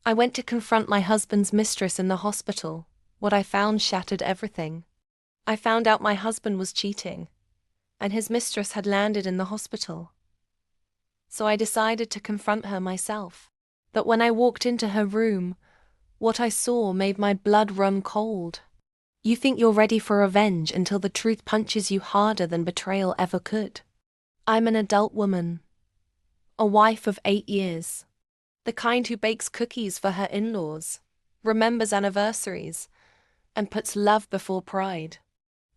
I went to confront my husband's mistress in the hospital. What I found shattered everything. I found out my husband was cheating, and his mistress had landed in the hospital. So I decided to confront her myself. But when I walked into her room, what I saw made my blood run cold. You think you're ready for revenge until the truth punches you harder than betrayal ever could. I'm an adult woman, a wife of 8 years, the kind who bakes cookies for her in-laws, remembers anniversaries, and puts love before pride.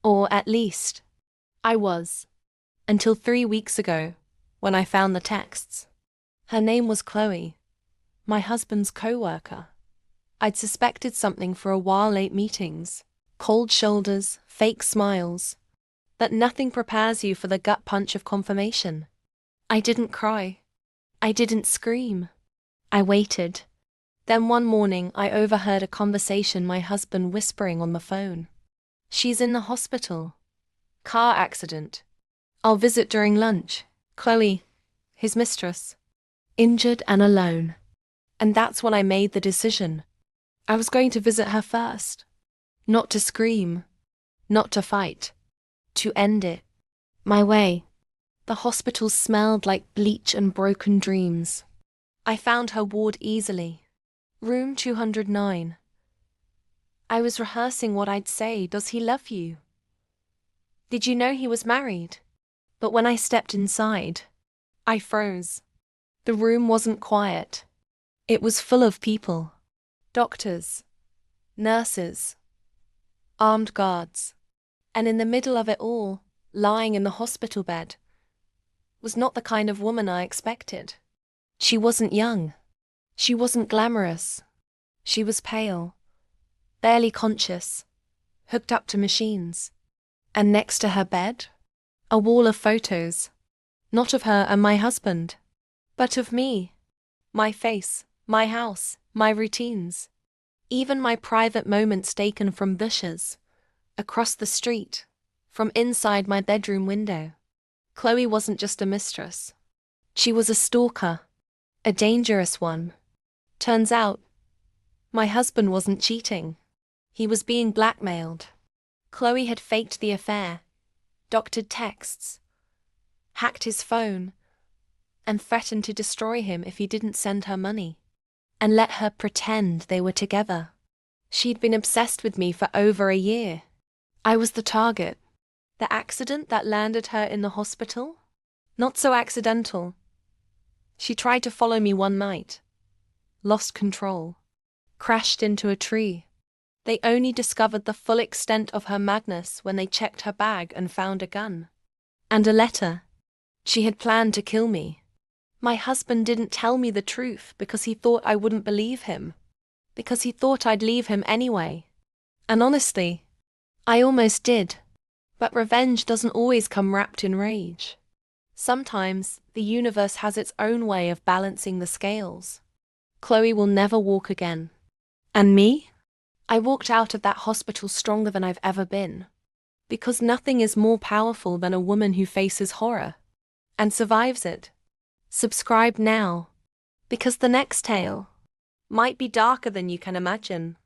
Or at least, I was, until 3 weeks ago, when I found the texts. Her name was Chloe, my husband's co-worker. I'd suspected something for a while. Late meetings, cold shoulders, fake smiles. But nothing prepares you for the gut punch of confirmation. I didn't cry. I didn't scream. I waited. Then one morning I overheard a conversation my husband whispering on the phone. She's in the hospital. Car accident. I'll visit during lunch. Chloe, his mistress, injured and alone. And that's when I made the decision. I was going to visit her first. Not to scream. Not to fight. To end it. My way. The hospital smelled like bleach and broken dreams. I found her ward easily. Room 209. I was rehearsing what I'd say. Does he love you? Did you know he was married? But when I stepped inside, I froze. The room wasn't quiet. It was full of people. Doctors, nurses, armed guards. And in the middle of it all, lying in the hospital bed, was not the kind of woman I expected. She wasn't young. She wasn't glamorous. She was pale, barely conscious, hooked up to machines. And next to her bed, a wall of photos, not of her and my husband, but of me, my face, my house, my routines, even my private moments taken from bushes, across the street, from inside my bedroom window. Chloe wasn't just a mistress. She was a stalker, a dangerous one. Turns out, my husband wasn't cheating. He was being blackmailed. Chloe had faked the affair, doctored texts, hacked his phone, and threatened to destroy him if he didn't send her money, and let her pretend they were together. She'd been obsessed with me for over a year. I was the target. The accident that landed her in the hospital? Not so accidental. She tried to follow me one night, lost control, crashed into a tree. They only discovered the full extent of her madness when they checked her bag and found a gun. And a letter. She had planned to kill me. My husband didn't tell me the truth because he thought I wouldn't believe him. Because he thought I'd leave him anyway. And honestly, I almost did. But revenge doesn't always come wrapped in rage. Sometimes the universe has its own way of balancing the scales. Chloe will never walk again. And me? I walked out of that hospital stronger than I've ever been. Because nothing is more powerful than a woman who faces horror and survives it. Subscribe now, because the next tale might be darker than you can imagine.